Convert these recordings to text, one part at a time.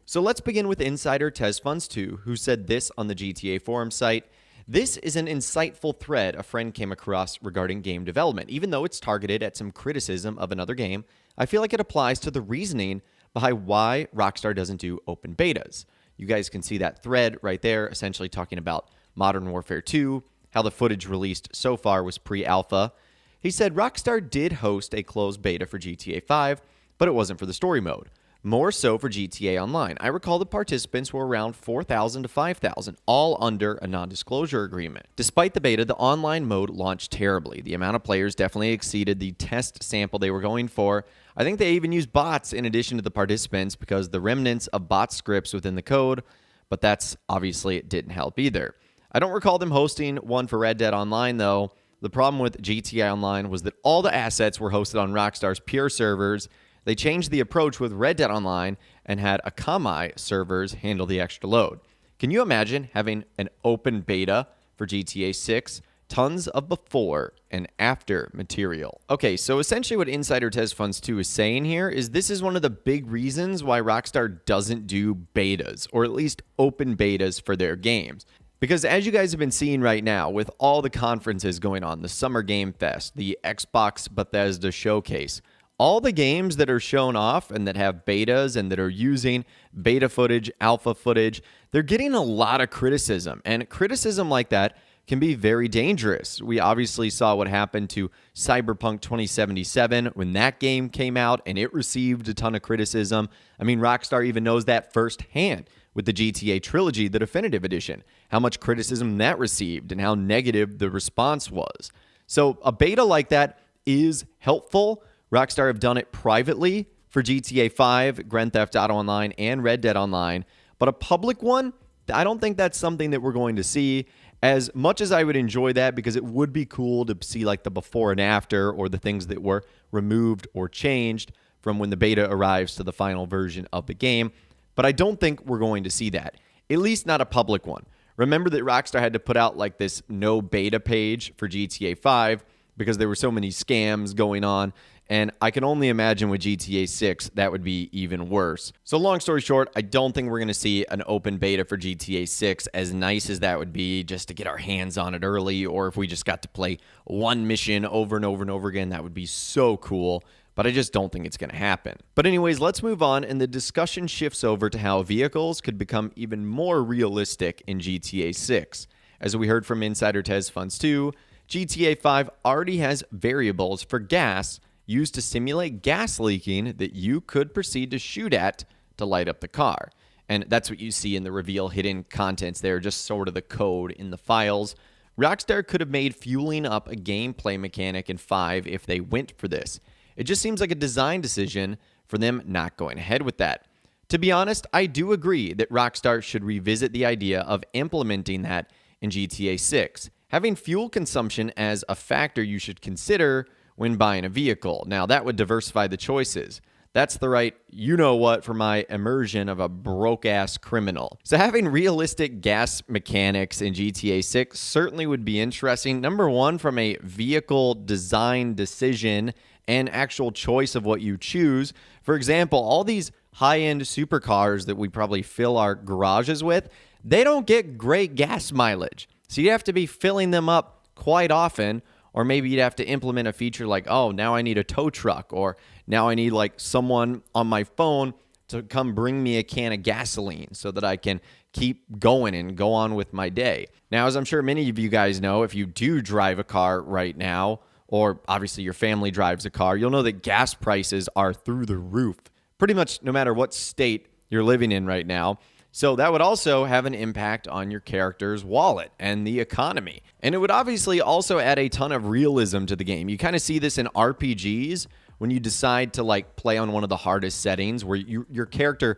So let's begin with insider TezFunds2, who said this on the GTA forum site. This is an insightful thread a friend came across regarding game development. Even though it's targeted at some criticism of another game, I feel like it applies to the reasoning behind why Rockstar doesn't do open betas. You guys can see that thread right there, essentially talking about Modern Warfare 2, how the footage released so far was pre-alpha. He said Rockstar did host a closed beta for GTA 5, but it wasn't for the story mode. More so for GTA Online. I recall the participants were around 4,000 to 5,000, all under a non-disclosure agreement. Despite the beta, the online mode launched terribly. The amount of players definitely exceeded the test sample they were going for. I think they even used bots in addition to the participants because the remnants of bot scripts within the code, but that's obviously it didn't help either. I don't recall them hosting one for Red Dead Online though. The problem with GTA Online was that all the assets were hosted on Rockstar's pure servers. They changed the approach with Red Dead Online and had Akamai servers handle the extra load. Can you imagine having an open beta for GTA 6? Tons of before and after material. Okay, so essentially what Insider TezFunds2 is saying here is this is one of the big reasons why Rockstar doesn't do betas, or at least open betas for their games. Because as you guys have been seeing right now, with all the conferences going on, the Summer Game Fest, the Xbox Bethesda Showcase, all the games that are shown off and that have betas and that are using beta footage, alpha footage, they're getting a lot of criticism. And criticism like that can be very dangerous. We obviously saw what happened to Cyberpunk 2077 when that game came out and it received a ton of criticism. I mean, Rockstar even knows that firsthand with the GTA Trilogy, the Definitive Edition, how much criticism that received and how negative the response was. So a beta like that is helpful. Rockstar have done it privately for GTA 5, Grand Theft Auto Online, and Red Dead Online. But a public one, I don't think that's something that we're going to see. As much as I would enjoy that because it would be cool to see like the before and after or the things that were removed or changed from when the beta arrives to the final version of the game. But I don't think we're going to see that, at least not a public one. Remember that Rockstar had to put out like this no beta page for GTA 5 because there were so many scams going on. And I can only imagine with GTA 6, that would be even worse. So long story short, I don't think we're going to see an open beta for GTA 6, as nice as that would be just to get our hands on it early, or if we just got to play one mission over and over and over again, that would be so cool. But I just don't think it's going to happen. But anyways, let's move on, and the discussion shifts over to how vehicles could become even more realistic in GTA 6. As we heard from Insider TezFunds2, GTA 5 already has variables for gas used to simulate gas leaking that you could proceed to shoot at to light up the car. And that's what you see in the reveal hidden contents there, just sort of the code in the files. Rockstar could have made fueling up a gameplay mechanic in 5 if they went for this. It just seems like a design decision for them not going ahead with that. To be honest, I do agree that Rockstar should revisit the idea of implementing that in GTA 6. Having fuel consumption as a factor you should consider when buying a vehicle. Now, that would diversify the choices. That's the right you-know-what for my immersion of a broke-ass criminal. So having realistic gas mechanics in GTA 6 certainly would be interesting. Number one, from a vehicle design decision and actual choice of what you choose. For example, all these high-end supercars that we probably fill our garages with, they don't get great gas mileage. So you have to be filling them up quite often. Or maybe you'd have to implement a feature like, oh, now I need a tow truck, or now I need like someone on my phone to come bring me a can of gasoline so that I can keep going and go on with my day. Now, as I'm sure many of you guys know, if you do drive a car right now, or obviously your family drives a car, you'll know that gas prices are through the roof, pretty much no matter what state you're living in right now. So that would also have an impact on your character's wallet and the economy. And it would obviously also add a ton of realism to the game. You kind of see this in RPGs when you decide to like play on one of the hardest settings where your character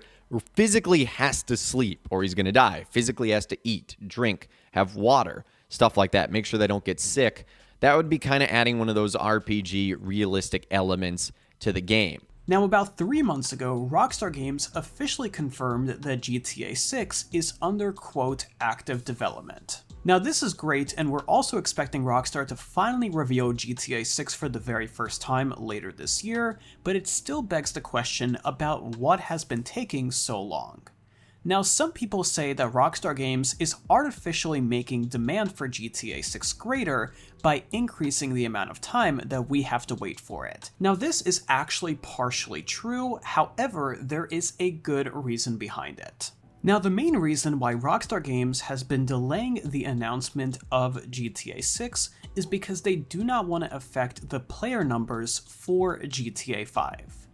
physically has to sleep or he's going to die, physically has to eat, drink, have water, stuff like that. Make sure they don't get sick. That would be kind of adding one of those RPG realistic elements to the game. Now, about 3 months ago, Rockstar Games officially confirmed that GTA 6 is under, quote, active development. Now, this is great, and we're also expecting Rockstar to finally reveal GTA 6 for the very first time later this year, but it still begs the question about what has been taking so long. Now, some people say that Rockstar Games is artificially making demand for GTA 6 greater by increasing the amount of time that we have to wait for it. Now, this is actually partially true, however, there is a good reason behind it. Now, the main reason why Rockstar Games has been delaying the announcement of GTA 6 is because they do not want to affect the player numbers for GTA 5.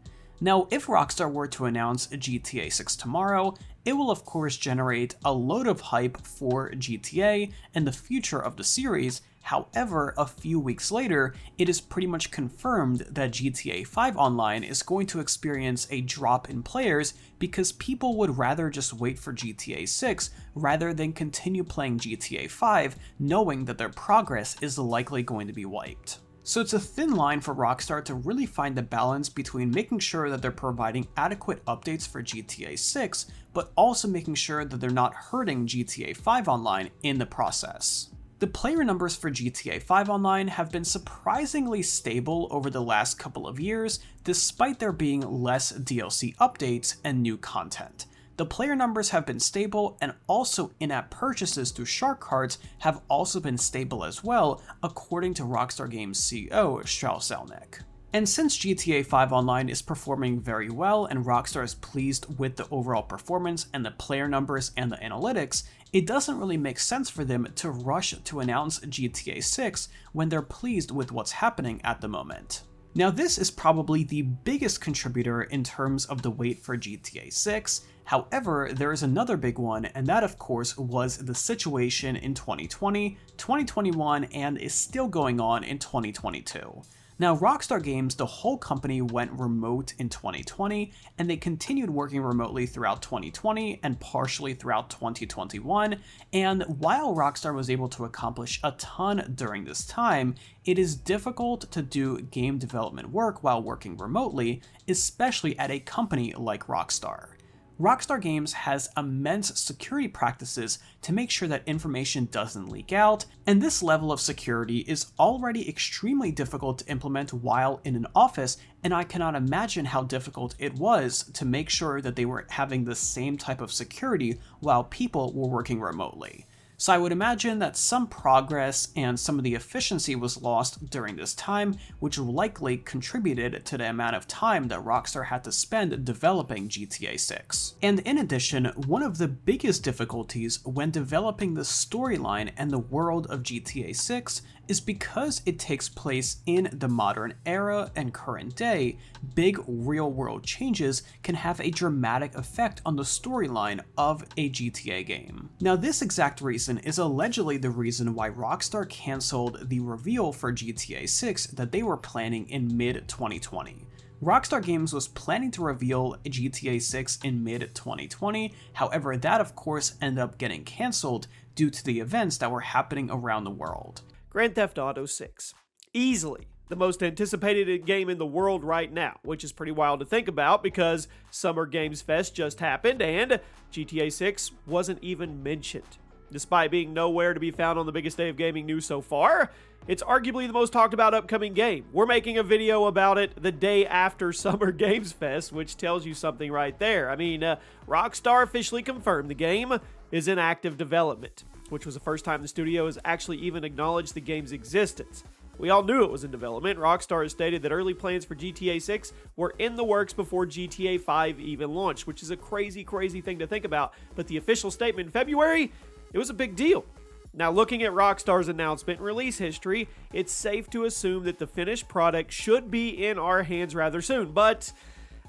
Now, if Rockstar were to announce GTA 6 tomorrow, it will of course generate a load of hype for GTA and the future of the series. However, a few weeks later, it is pretty much confirmed that GTA 5 Online is going to experience a drop in players because people would rather just wait for GTA 6 rather than continue playing GTA 5 knowing that their progress is likely going to be wiped. So it's a thin line for Rockstar to really find the balance between making sure that they're providing adequate updates for GTA 6, but also making sure that they're not hurting GTA 5 Online in the process. The player numbers for GTA 5 Online have been surprisingly stable over the last couple of years, despite there being less DLC updates and new content. The player numbers have been stable, and also in-app purchases through Shark Cards have also been stable as well, according to Rockstar Games CEO Strauss Zelnick. And since GTA 5 Online is performing very well and Rockstar is pleased with the overall performance and the player numbers and the analytics, it doesn't really make sense for them to rush to announce GTA 6 when they're pleased with what's happening at the moment. Now, this is probably the biggest contributor in terms of the wait for GTA 6. However, there is another big one, and that of course was the situation in 2020, 2021, and is still going on in 2022. Now, Rockstar Games, the whole company went remote in 2020, and they continued working remotely throughout 2020 and partially throughout 2021, and while Rockstar was able to accomplish a ton during this time, it is difficult to do game development work while working remotely, especially at a company like Rockstar. Rockstar Games has immense security practices to make sure that information doesn't leak out, and this level of security is already extremely difficult to implement while in an office, and I cannot imagine how difficult it was to make sure that they were having the same type of security while people were working remotely. So I would imagine that some progress and some of the efficiency was lost during this time, which likely contributed to the amount of time that Rockstar had to spend developing GTA 6. And in addition, one of the biggest difficulties when developing the storyline and the world of GTA 6 is because it takes place in the modern era and current day, big real-world changes can have a dramatic effect on the storyline of a GTA game. Now, this exact reason is allegedly the reason why Rockstar cancelled the reveal for GTA 6 that they were planning in mid-2020. Rockstar Games was planning to reveal GTA 6 in mid-2020, however that of course ended up getting cancelled due to the events that were happening around the world. Grand Theft Auto 6. Easily the most anticipated game in the world right now, which is pretty wild to think about because Summer Games Fest just happened and GTA 6 wasn't even mentioned. Despite being nowhere to be found on the biggest day of gaming news so far, it's arguably the most talked about upcoming game. We're making a video about it the day after Summer Games Fest, which tells you something right there. I mean, Rockstar officially confirmed the game is in active development, which was the first time the studio has actually even acknowledged the game's existence. We all knew it was in development. Rockstar has stated that early plans for GTA 6 were in the works before GTA 5 even launched, which is a crazy thing to think about. But the official statement in February, it was a big deal. Now, looking at Rockstar's announcement and release history, it's safe to assume that the finished product should be in our hands rather soon. But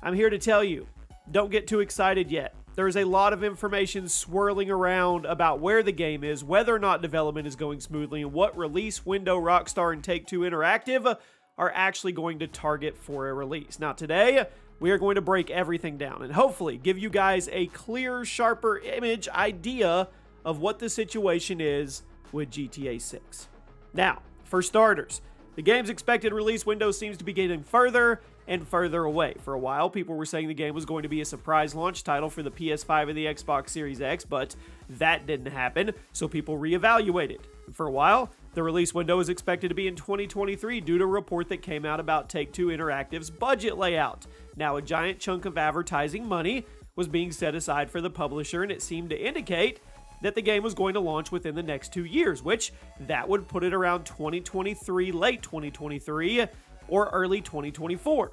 I'm here to tell you, don't get too excited yet. There is a lot of information swirling around about where the game is, whether or not development is going smoothly, and what release window Rockstar and Take-Two Interactive are actually going to target for a release. Now today, we are going to break everything down and hopefully give you guys a clearer, sharper image idea of what the situation is with GTA 6. Now, for starters, the game's expected release window seems to be getting further and further away. For a while, people were saying the game was going to be a surprise launch title for the PS5 and the Xbox Series X, but that didn't happen, so people reevaluated. For a while, the release window is expected to be in 2023 due to a report that came out about Take-Two Interactive's budget layout. Now, a giant chunk of advertising money was being set aside for the publisher, and it seemed to indicate that the game was going to launch within the next 2 years, which that would put it around 2023, late 2023, or early 2024.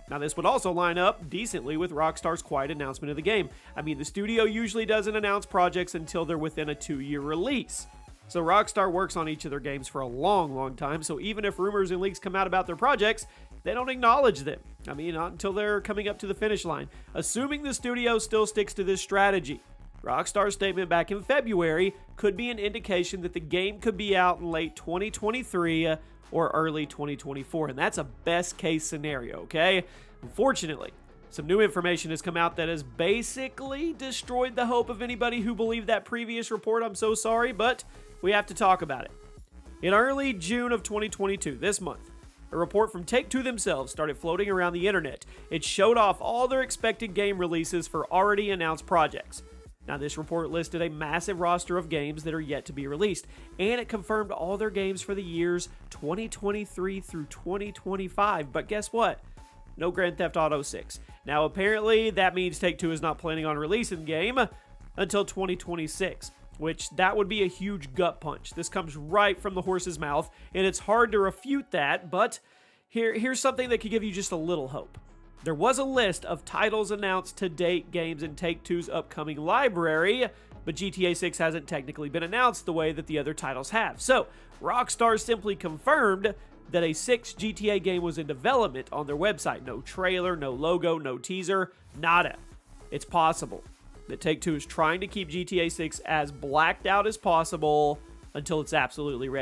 Now, this would also line up decently with Rockstar's quiet announcement of the game. I mean, the studio usually doesn't announce projects until they're within a 2-year release. So Rockstar works on each of their games for a long time, so even if rumors and leaks come out about their projects, they don't acknowledge them. I mean, not until they're coming up to the finish line. Assuming the studio still sticks to this strategy, Rockstar's statement back in February could be an indication that the game could be out in late 2023 or early 2024, and that's a best case scenario, okay? Unfortunately, some new information has come out that has basically destroyed the hope of anybody who believed that previous report. I'm so sorry, but we have to talk about it. In early June of 2022, this month, a report from Take-Two themselves started floating around the internet. It showed off all their expected game releases for already announced projects. Now, this report listed a massive roster of games that are yet to be released, and it confirmed all their games for the years 2023 through 2025. But guess what? No Grand Theft Auto 6. Now, apparently, that means Take-Two is not planning on releasing the game until 2026, which that would be a huge gut punch. This comes right from the horse's mouth, and it's hard to refute that, but here's something that could give you just a little hope. There was a list of titles announced to date games in Take-Two's upcoming library, but GTA 6 hasn't technically been announced the way that the other titles have. So, Rockstar simply confirmed that a 6th GTA game was in development on their website. No trailer, no logo, no teaser, nada. It's possible that Take-Two is trying to keep GTA 6 as blacked out as possible until it's absolutely ready.